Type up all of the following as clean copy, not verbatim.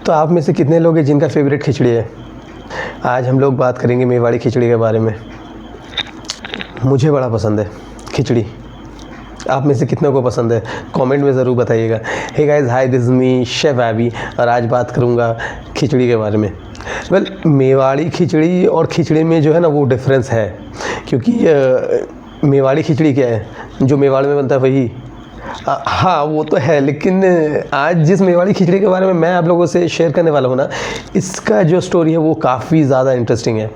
तो आप में से कितने लोग हैं जिनका फेवरेट खिचड़ी है? आज हम लोग बात करेंगे मेवाड़ी खिचड़ी के बारे में। मुझे बड़ा पसंद है खिचड़ी। आप में से कितनों को पसंद है कमेंट में ज़रूर बताइएगा। Hey guys, hi, this is me chef AB और आज बात करूँगा खिचड़ी के बारे में। वेल, मेवाड़ी खिचड़ी और खिचड़ी में जो है ना वो डिफरेंस है, क्योंकि मेवाड़ी खिचड़ी क्या है, जो मेवाड़ में बनता है वही। हाँ, वो तो है, लेकिन आज जिस मेवाड़ी खिचड़ी के बारे में मैं आप लोगों से शेयर करने वाला हूँ ना, इसका जो स्टोरी है वो काफ़ी ज़्यादा इंटरेस्टिंग है।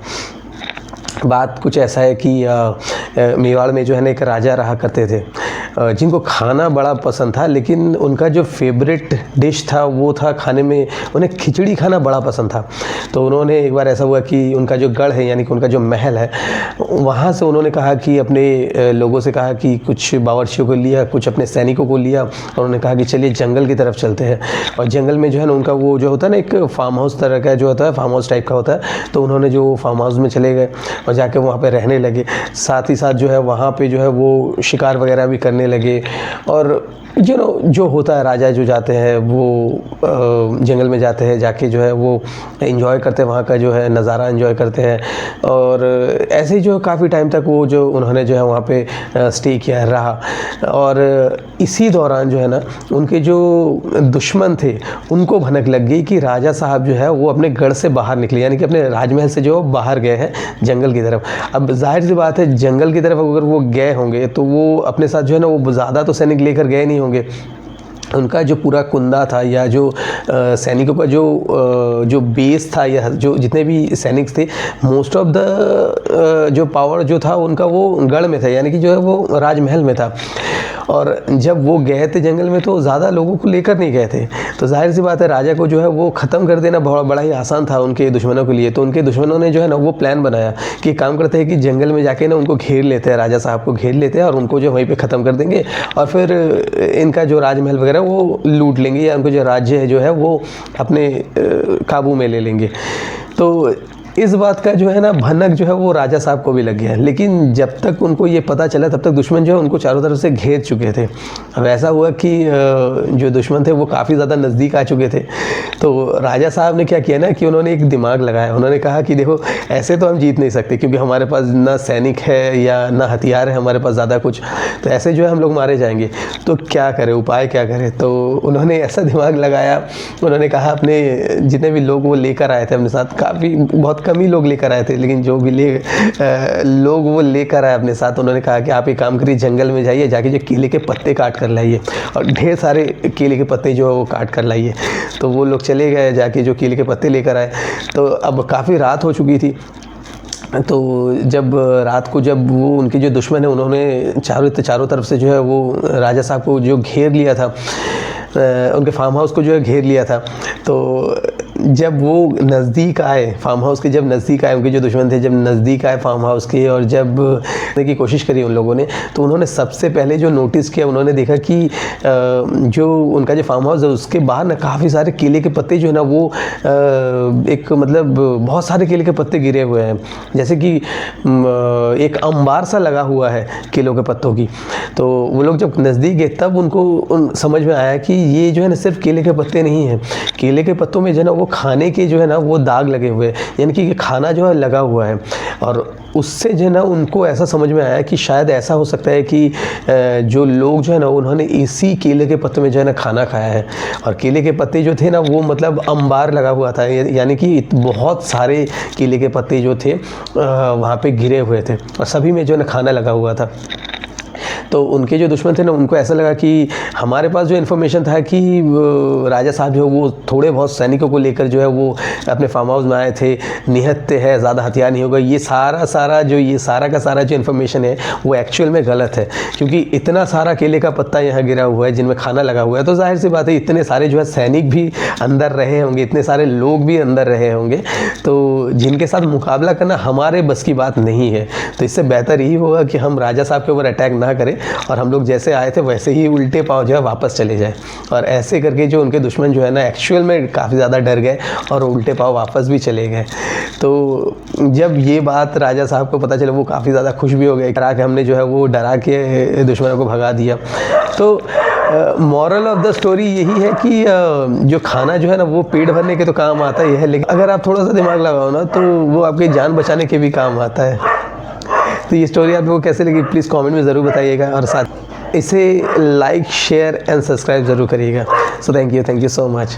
बात कुछ ऐसा है कि मेवाड़ में जो है ना एक राजा रहा करते थे जिनको खाना बड़ा पसंद था, लेकिन उनका जो फेवरेट डिश था वो था खाने में, उन्हें खिचड़ी खाना बड़ा पसंद था। तो उन्होंने एक बार ऐसा हुआ कि उनका जो गढ़ है, यानी कि उनका जो महल है, वहाँ से उन्होंने कहा कि अपने लोगों से कहा कि कुछ बावर्चियों को लिया, कुछ अपने सैनिकों को लिया और उन्होंने कहा कि चलिए जंगल की तरफ चलते हैं। और जंगल में जो है ना उनका वो जो होता है ना एक फार्म हाउस तरह का जो होता है, फार्म हाउस टाइप का होता है। तो उन्होंने जो फार्म हाउस में चले गए और जाके वहाँ पे रहने लगे। साथ ही साथ जो है वहाँ पे जो है वो शिकार वगैरह भी करने लगे। और जो होता है, राजा जो जाते हैं वो जंगल में जाते हैं, जाके जो है वो एंजॉय करते हैं, वहाँ का जो है नज़ारा एंजॉय करते हैं। और ऐसे ही जो काफ़ी टाइम तक वो जो उन्होंने जो है वहाँ पे स्टे किया रहा। और इसी दौरान जो है ना उनके जो दुश्मन थे उनको भनक लग गई कि राजा साहब जो है वो अपने गढ़ से बाहर निकले, यानी कि अपने राजमहल से जो बाहर गए हैं जंगल की तरफ। अब जाहिर सी बात है, जंगल की तरफ अगर वो गए होंगे तो वो अपने साथ जो है ना वो ज़्यादा तो सैनिक लेकर गए नहीं होंगे। उनका जो पूरा कुंदा था या जो सैनिकों का जो बेस था या जो जितने भी सैनिक थे, मोस्ट ऑफ द जो पावर जो था उनका वो गढ़ में था, यानी कि जो है वो राजमहल में था। और जब वो गए थे जंगल में तो ज़्यादा लोगों को लेकर नहीं गए थे। तो जाहिर सी बात है, राजा को जो है वो ख़त्म कर देना बड़ा ही आसान था उनके दुश्मनों के लिए। तो उनके दुश्मनों ने जो है ना वो प्लान बनाया कि काम करते हैं कि जंगल में जाके ना उनको घेर लेते हैं, राजा साहब को घेर लेते हैं और उनको जो वहीं पे ख़त्म कर देंगे और फिर इनका जो राजमहल वगैरह वो लूट लेंगे या उनको जो राज्य है जो है वो अपने काबू में ले लेंगे। तो इस बात का जो है ना भनक जो है वो राजा साहब को भी लग गया। लेकिन जब तक उनको ये पता चला तब तक दुश्मन जो है उनको चारों तरफ से घेर चुके थे। अब ऐसा हुआ कि जो दुश्मन थे वो काफ़ी ज़्यादा नज़दीक आ चुके थे। तो राजा साहब ने क्या किया ना कि उन्होंने एक दिमाग लगाया। उन्होंने कहा कि देखो, ऐसे तो हम जीत नहीं सकते क्योंकि हमारे पास ना सैनिक है या ना हथियार है हमारे पास ज़्यादा कुछ, तो ऐसे जो है हम लोग मारे जाएंगे। तो क्या करें, उपाय क्या करें? तो उन्होंने ऐसा दिमाग लगाया, उन्होंने कहा अपने जितने भी लोग वो लेकर आए थे अपने साथ, काफ़ी बहुत कम ही लोग लेकर आए थे, लेकिन जो भी लोग वो लेकर आए अपने साथ, उन्होंने कहा कि आप एक काम करिए, जंगल में जाइए, जाके जो केले के पत्ते काट कर लाइए और ढेर सारे केले के पत्ते जो है वो काट कर लाइए। तो वो लोग चले गए, जाके जो केले के पत्ते लेकर आए। तो अब काफ़ी रात हो चुकी थी। तो जब रात को जब वो उनके जो दुश्मन है उन्होंने चारों तरफ से जो है वो राजा साहब को जो घेर लिया था, उनके फार्म हाउस को जो है घेर लिया था। तो जब वो नज़दीक आए फार्म हाउस के, जब नज़दीक आए उनके जो दुश्मन थे, जब नज़दीक आए फार्म हाउस के और जब देखने की कोशिश करी उन लोगों ने, तो उन्होंने सबसे पहले जो नोटिस किया, उन्होंने देखा कि जो उनका जो फार्म हाउस है उसके बाहर ना काफ़ी सारे केले के पत्ते जो है ना वो एक मतलब बहुत सारे केले के पत्ते गिरे हुए हैं, जैसे कि एक अंबार सा लगा हुआ है केलों के पत्तों की। तो वो लोग जब नज़दीक गए तब उनको समझ में आया कि ये जो है ना सिर्फ केले के पत्ते नहीं हैं, केले के पत्तों में जो है ना वो खाने के जो है ना वो दाग लगे हुए हैं, यानी कि खाना जो है लगा हुआ है। और उससे जो है ना उनको ऐसा समझ में आया कि शायद ऐसा हो सकता है कि जो लोग जो है ना उन्होंने इसी केले के पत्तों में जो है ना खाना खाया है। और केले के पत्ते जो थे ना वो मतलब अंबार लगा हुआ था, यानी कि बहुत सारे केले के पत्ते जो थे वहाँ पे गिरे हुए थे और सभी में जो है ना खाना लगा हुआ था। तो उनके जो दुश्मन थे ना उनको ऐसा लगा कि हमारे पास जो इन्फॉर्मेशन था कि राजा साहब जो है वो थोड़े बहुत सैनिकों को लेकर जो है वो अपने फार्म हाउस में आए थे, निहत्ते हैं, ज़्यादा हथियार नहीं होगा, ये सारा का सारा जो इन्फॉर्मेशन है वो एक्चुअल में गलत है। क्योंकि इतना सारा केले का पत्ता यहाँ गिरा हुआ है जिनमें खाना लगा हुआ है, तो जाहिर सी बात है इतने सारे जो है सैनिक भी अंदर रहे होंगे, इतने सारे लोग भी अंदर रहे होंगे, तो जिनके साथ मुकाबला करना हमारे बस की बात नहीं है। तो इससे बेहतर यही होगा कि हम राजा साहब के ऊपर अटैक ना करें और हम लोग जैसे आए थे वैसे ही उल्टे पाँव जो है वापस चले जाए। और ऐसे करके जो उनके दुश्मन जो है ना एक्चुअल में काफ़ी ज़्यादा डर गए और उल्टे पाँव वापस भी चले गए। तो जब ये बात राजा साहब को पता चला वो काफ़ी ज़्यादा खुश भी हो गए, डरा के हमने जो है वो डरा के दुश्मनों को भगा दिया। तो मॉरल ऑफ द स्टोरी यही है कि जो खाना जो है ना वो पेट भरने के तो काम आता ही है, लेकिन अगर आप थोड़ा सा दिमाग लगाओ ना तो वो आपकी जान बचाने के भी काम आता है। तो ये स्टोरी आपको कैसे लगी प्लीज़ कमेंट में ज़रूर बताइएगा, और साथ इसे लाइक शेयर एंड सब्सक्राइब ज़रूर करिएगा। So thank you so much.